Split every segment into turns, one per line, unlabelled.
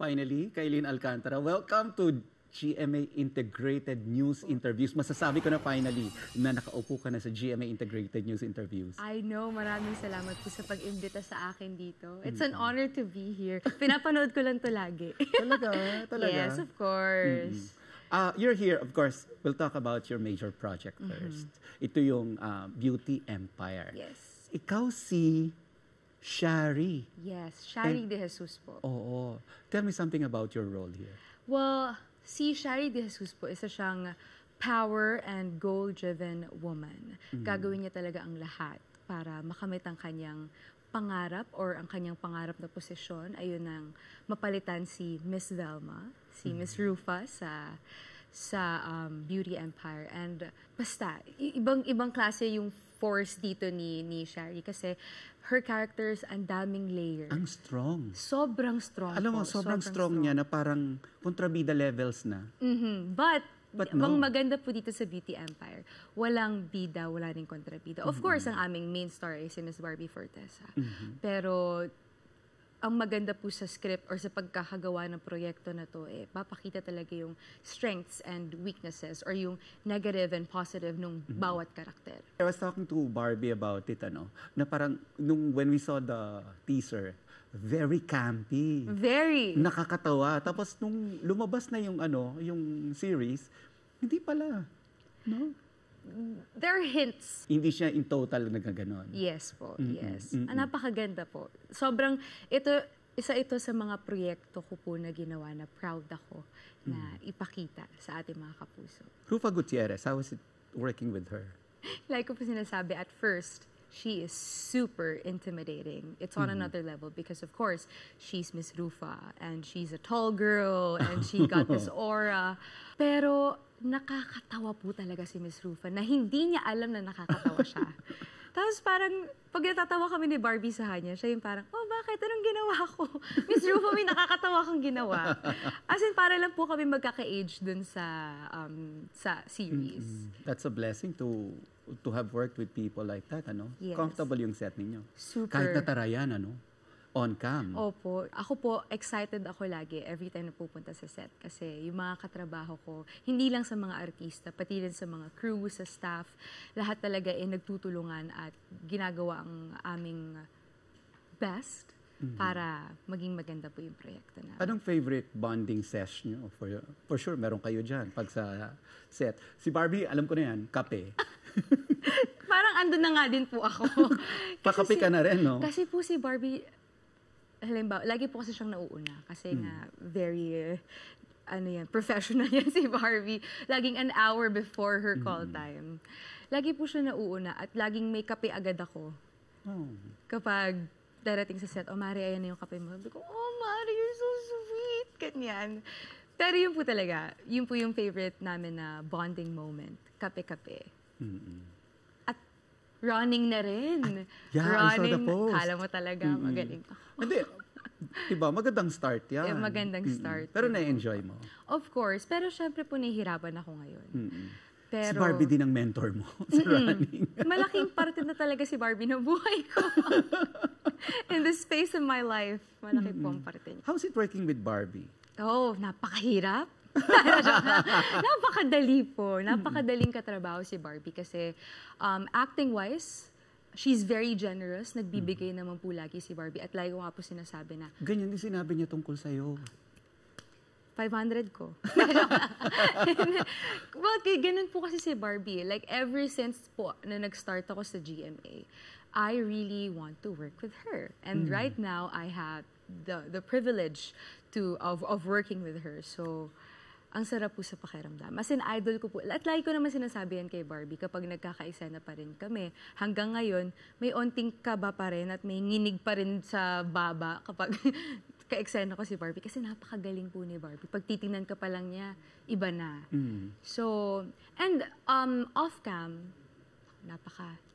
Finally, Kailin Alcantara, welcome to GMA Integrated News Interviews. Masasabi ko na finally na nakaupo ka na sa GMA Integrated News Interviews.
I know, maraming salamat po sa pag-imbita sa akin dito. It's an honor to be here. Pinapanood ko lang to lagi.
Talaga?
Yes, of course.
You're here, of course, we'll talk about your major project first. Ito yung Beauty Empire.
Yes.
Ikaw si Shari.
Yes, Shari De Jesus po.
Oo. Tell me something about your role here.
Well, si Shari De Jesus po, isa siyang power and goal-driven woman. Gagawin niya talaga ang lahat para makamit ang kanyang pangarap or ang kanyang pangarap na posisyon. Ayun ang mapalitan si Miss Velma, si Miss Rufa sa Beauty Empire. And basta, ibang klase yung force dito ni Shari kasi her characters ang daming layers.
Ang strong.
Sobrang strong.
Alam mo, sobrang strong niya na parang kontrabida levels na.
But
no.
ang maganda po dito sa Beauty Empire, walang bida, wala rin kontrabida. Of course, ang aming main star ay si Miss Barbie Fortesa. Pero ang maganda po sa script or sa pagkakagawa ng proyekto na to, papakita talaga yung strengths and weaknesses or yung negative and positive nung bawat karakter.
I was talking to Barbie about it, na parang when we saw the teaser, very campy.
Very.
Nakakatawa. Tapos nung lumabas na yung series, hindi pala. No?
There are hints.
Hindi siya in total nagkaganon.
Yes po, yes. Napakaganda po. Sobrang, isa ito sa mga proyekto ko po na ginawa na proud ako na ipakita sa ating mga kapuso.
Rufa Gutierrez, how was it working with her?
Like ko po sinasabi, at first, she is super intimidating. It's on another level because, of course, she's Miss Rufa and she's a tall girl and she got this aura. Pero nakakatawa po talaga si Miss Rufa na hindi niya alam na nakakatawa siya. Tapos parang, pag natatawa kami ni Barbie sa kanya, siya yung parang, oh, bakit? Anong ginawa ko? Miss Rufa, may nakakatawa kang ginawa. As in, para lang po kami magkaka-age dun sa series.
That's a blessing to have worked with people like that,
Yes.
Comfortable yung set ninyo.
Super.
Kahit natarayan, on cam.
Opo. Ako po, excited ako lagi every time na pupunta sa set. Kasi yung mga katrabaho ko, hindi lang sa mga artista, pati rin sa mga crew, sa staff, lahat talaga nagtutulungan at ginagawa ang aming best para maging maganda po yung proyekto namin.
Anong favorite bonding session nyo? For sure, meron kayo dyan pag sa set. Si Barbie, alam ko na yan, kape.
Parang andun na nga din po ako.
Pakape ka na rin, no?
Kasi po si Barbie, halimbawa, lagi po kasi siyang nauuna. Kasi nga, very, professional yan si Barbie. Laging an hour before her call time. Lagi po siya nauuna at laging may kape agad ako. Kapag darating sa set, Mari, ayan na yung kape mo. Sabi ko, Mari, you're so sweet. Ganyan. Pero yun po talaga, yun po yung favorite namin na bonding moment. Kape-kape. At running na rin.
Yeah,
running,
I saw the post.
Kala mo talaga, magaling ako.
Hindi, diba, magandang start yan.
Magandang start.
Pero na-enjoy mo?
Of course. Pero syempre po nahihirapan ako ngayon. Pero,
si Barbie din ang mentor mo sa running.
Malaking parte na talaga si Barbie ng buhay ko. In the space of my life, malaki po ang parte niya.
How's it working with Barbie?
Oh, napakahirap. Napakadali po. Napakadaling katrabaho si Barbie kasi acting-wise, she's very generous. Nagbibigay naman po lagi si Barbie. At lagi ko nga po sinasabi na,
Ganyan din sinabi niya tungkol sa'yo.
500 ko. Well, ganun po kasi si Barbie. Like, ever since po na nag-start ako sa GMA, I really want to work with her. And right now, I have the privilege of working with her. So, ang sarap po sa pakiramdam. As in, idol ko po. At lagi ko naman sinasabi yan kay Barbie kapag nagkakaisa na pa rin kami. Hanggang ngayon, may onting kaba pa rin at may nginig pa rin sa baba kapag ka-eksena ko si Barbie. Kasi napakagaling po ni Barbie. Pag titingnan ka pa lang niya, iba na. So, and off-cam,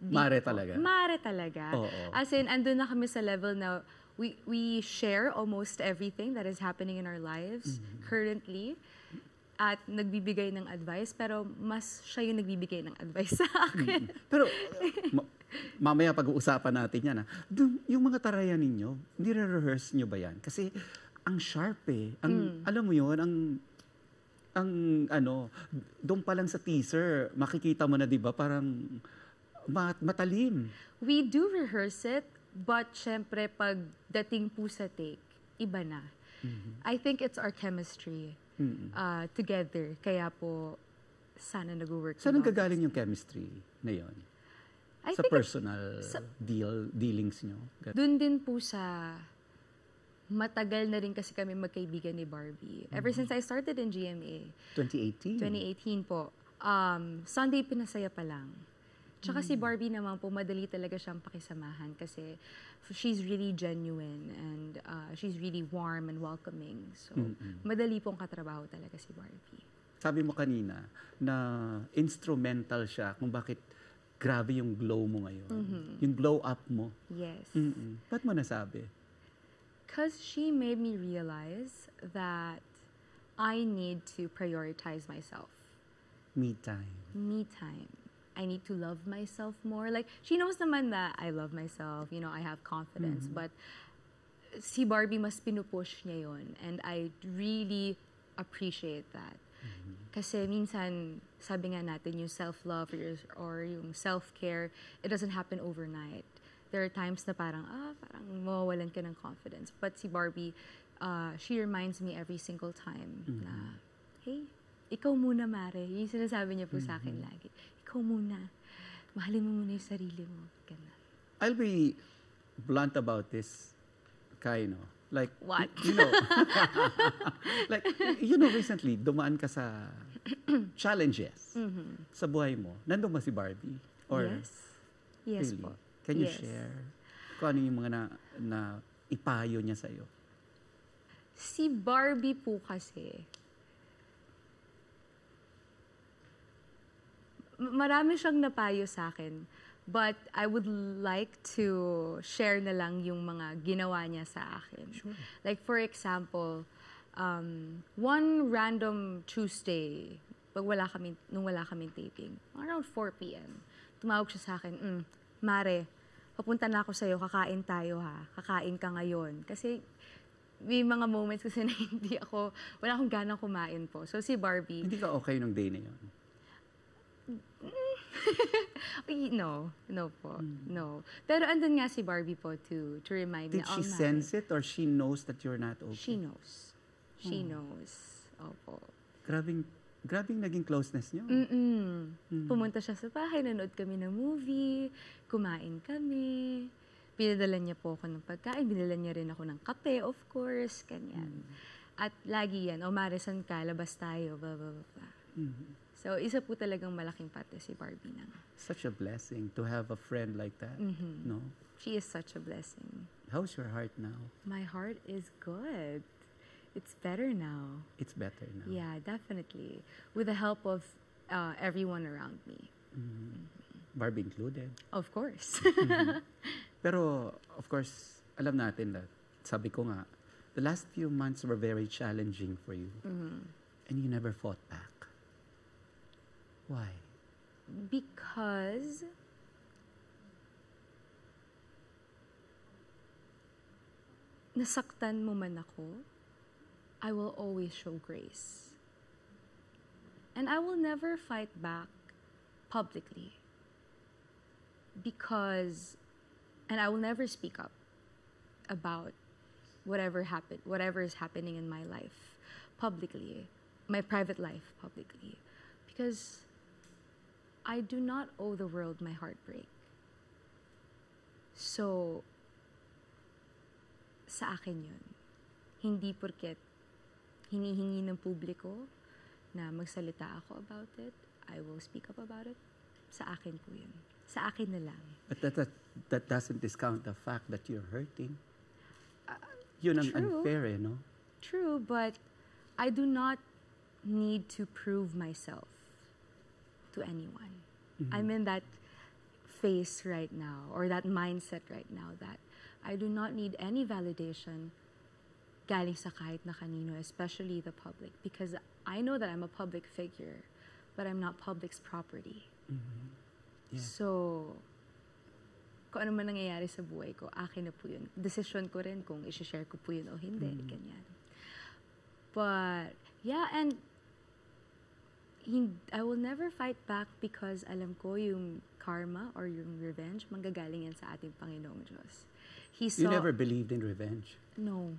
Mare talaga.
Mare talaga.
Oo.
As in, andun na kami sa level na we share almost everything that is happening in our lives currently. At nagbibigay ng advice, pero mas siya yung nagbibigay ng advice sa akin.
Pero mamaya pag-uusapan natin yan. Yung mga tarayan ninyo, nire-rehearse nyo ba yan? Kasi ang sharp eh. Alam mo yun, ang ano, doon pa lang sa teaser, makikita mo na 'di ba, parang matalim.
We do rehearse it, but syempre pag dating po sa take, iba na. I think it's our chemistry together. Kaya po, sana nag-work.
Saan nanggagaling yung chemistry na yun?
I
Sa
think
personal dealings nyo?
dun din po sa matagal na rin kasi kami magkaibigan ni Barbie. Ever since I started in GMA.
2018?
2018 po. Sunday Pinasaya pa lang. Tsaka si Barbie naman po, madali talaga siyang pakisamahan kasi she's really genuine and she's really warm and welcoming. So, madali pong katrabaho talaga si Barbie.
Sabi mo kanina na instrumental siya kung bakit grabe yung glow mo ngayon. Yung glow up mo.
Yes.
Ba't mo nasabi?
Because she made me realize that I need to prioritize myself.
Me time.
Me time. I need to love myself more. Like, she knows naman that I love myself, you know, I have confidence, but si Barbie mas pinupush niya yun. And I really appreciate that. Kasi minsan, sabi nga natin, yung self-love or yung self-care, it doesn't happen overnight. There are times na parang mawawalan ka ng confidence. But si Barbie, she reminds me every single time na, hey, ikaw muna, Mare. Yung sinasabi niya po sa akin lagi. Ikaw muna. Mahalin mo muna yung sarili mo. Ganun.
I'll be blunt about this, Kai, no? Like,
What?
You know, like, you know, recently, dumaan ka sa challenges sa buhay mo. Nandun ba si Barbie? Or
Yes. Yes
really?
po.
Can you
Yes.
share kung ano yung mga na ipayo niya sa'yo?
Si Barbie po kasi, marami siyang napayo sa akin. But I would like to share na lang yung mga ginawa niya sa akin.
Sure.
Like for example, one random Tuesday, nung wala kaming taping, around 4 p.m., tumawag siya sa akin, Mare, papunta na ako sa'yo, kakain tayo ha. Kakain ka ngayon. Kasi may mga moments kasi na wala akong ganang kumain po. So si Barbie,
Hindi ka okay nung day na yun?
No po. No. Pero andun nga si Barbie po to remind me.
Did she sense it or she knows that you're not okay?
She knows. She knows. Opo.
Grabing naging closeness niyo.
Pumunta siya sa bahay, nanood kami ng movie, kumain kami. Pinadala niya po ako ng pagkain, binala niya rin ako ng kape, of course, kanyan. At lagi yan, Mare, san ka, labas tayo, blah, blah, blah. So, isa po talagang malaking parte si Barbie na.
Such a blessing to have a friend like that, no?
She is such a blessing.
How's your heart now?
My heart is good. It's better now.
It's better now.
Yeah, definitely. With the help of everyone around me.
Barbie included.
Of course.
Pero, of course, alam natin that, sabi ko nga, the last few months were very challenging for you. And you never fought back. Why?
Because nasaktan mo man ako, I will always show grace. And I will never fight back publicly. And I will never speak up about whatever is happening in my life publicly, my private life publicly. Because I do not owe the world my heartbreak. So, sa akin yun. Hindi porket hinihingi ng publiko na magsalita ako about it, I will speak up about it. Sa akin po yun. Sa akin na lang.
But that doesn't discount the fact that you're hurting. Yun ang
True.
unfair, no?
True, but I do not need to prove myself to anyone. I'm in that phase right now, or that mindset right now, that I do not need any validation galing sa kahit na kanino, especially the public, because I know that I'm a public figure, but I'm not public's property.
Yeah.
So, kung ano man nangyayari sa buhay ko, akin na po yun. Decision ko rin kung isi-share ko po yun o hindi, ganyan. But, yeah, and I will never fight back because alam ko yung karma or yung revenge, manggagaling yan sa ating Panginoong Diyos.
You never believed in revenge?
No.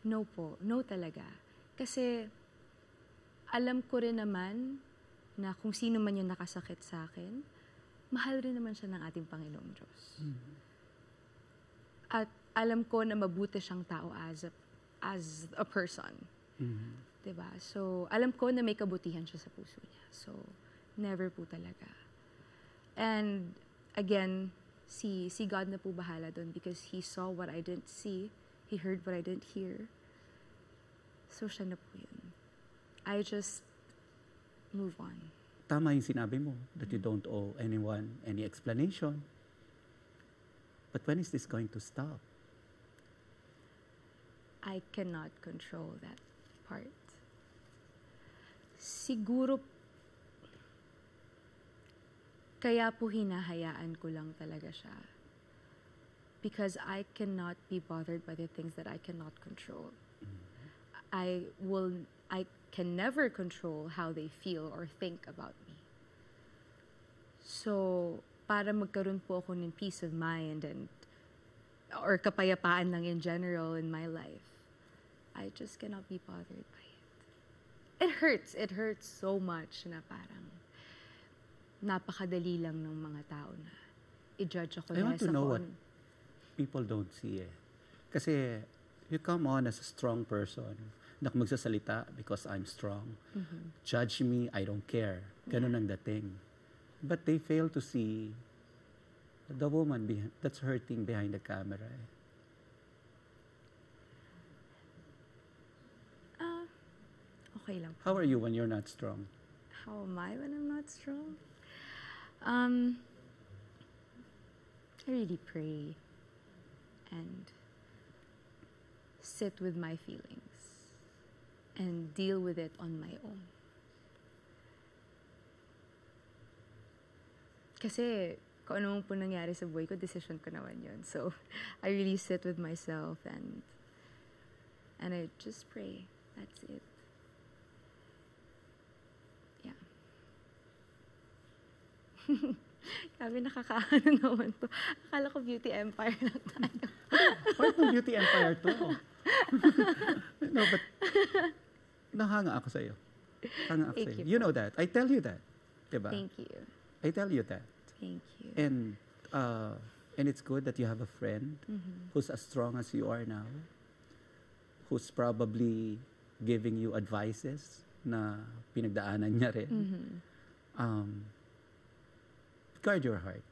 No po. No talaga. Kasi alam ko rin naman na kung sino man yung nakasakit sa akin, mahal rin naman siya ng ating Panginoong Diyos.
Mm-hmm.
At alam ko na mabuti siyang tao as a person.
Mm-hmm.
Diba? So, alam ko na may kabutihan siya sa puso niya. So, never po talaga. And, again, si God na po bahala doon because He saw what I didn't see. He heard what I didn't hear. So, siya na po yun. I just move on.
Tama yung sinabi mo that you don't owe anyone any explanation. But when is this going to stop?
I cannot control that part. Siguro, kaya po hinahayaan ko lang talaga siya. Because I cannot be bothered by the things that I cannot control. I can never control how they feel or think about me. So, para magkaroon po ako ng peace of mind or kapayapaan lang in general in my life, I just cannot be bothered by it. It hurts. It hurts so much na parang napakadali lang ng mga tao na i-judge ako.
I want to know what people don't see eh. Kasi you come on as a strong person na magsasalita because I'm strong. Mm-hmm. Judge me, I don't care. Ganun ang dating. But they fail to see the woman that's hurting behind the camera.
Okay lang.
How are you when you're not strong?
How am I when I'm not strong? I really pray and sit with my feelings and deal with it on my own. Kasi kung ano po nangyari sa buhay ko, decision ko naman yun. So, I really sit with myself and I just pray. That's it. Yeah. Sabi, nakakaano naman to. Akala ko beauty empire lang tayo.
Part ng beauty empire to. No, but nahanga ako sa'yo. Hanga ako sa'yo. You know that. I tell you that. Diba?
Thank you.
I tell you that.
Thank you.
And it's good that you have a friend who's as strong as you are now, who's probably giving you advices na pinagdaanan niya rin. Guard your heart.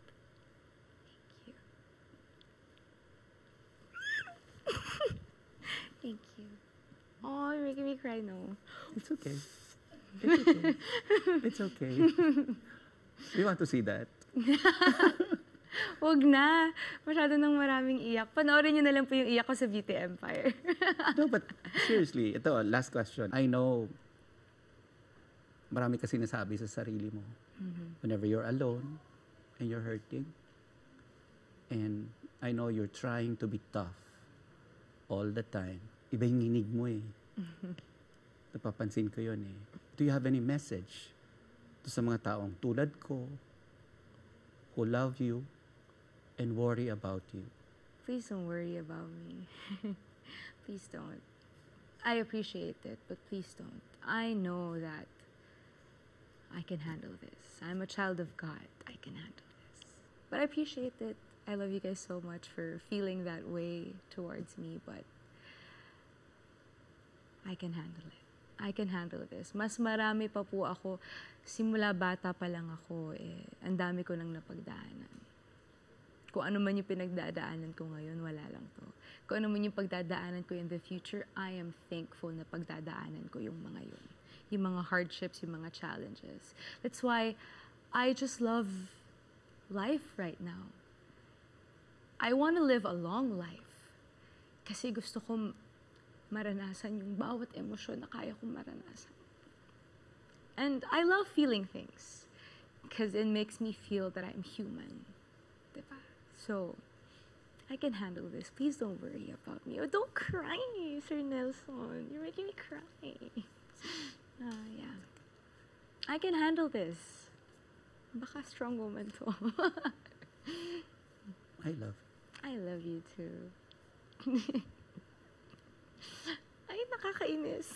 Thank you. Oh, you're making me cry now.
It's okay. It's okay. It's okay. We want to see that.
Wag na. Masyado nang maraming iyak. Panoorin niyo na lang po yung iyak ko sa Beauty Empire.
No, but seriously, ito, last question. I know, marami kasi nasabi sa sarili mo. Whenever you're alone and you're hurting, and I know you're trying to be tough all the time. Iba yung nginig mo eh. Napapansin ko yun eh. Do you have any message to sa mga taong tulad ko, who love you and worry about you?
Please don't worry about me. Please don't. I appreciate it, but please don't. I know that I can handle this. I'm a child of God. I can handle this. But I appreciate it. I love you guys so much for feeling that way towards me, but I can handle it. I can handle this. Mas marami pa po ako, simula bata pa lang ako, ang dami ko nang napagdaanan. Kung ano man yung pinagdadaanan ko ngayon, wala lang to. Kung ano man yung pagdadaanan ko in the future, I am thankful na pagdadaanan ko yung mga yun. Yung mga hardships, yung mga challenges. That's why I just love life right now. I want to live a long life. Kasi gusto ko maranasan yung bawat emosyon na kaya kong maranasan. And I love feeling things because it makes me feel that I'm human. Diba? So, I can handle this. Please don't worry about me. Oh, don't cry, Sir Nelson. You're making me cry. Yeah. I can handle this. Baka strong woman to.
I love.
I love you too. Ay, nakakainis.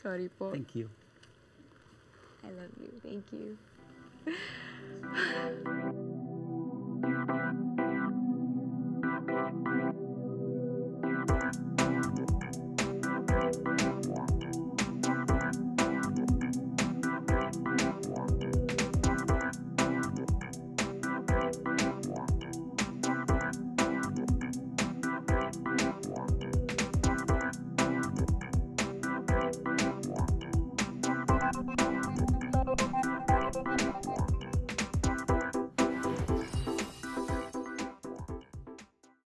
Sorry po.
Thank you.
I love you. Thank you.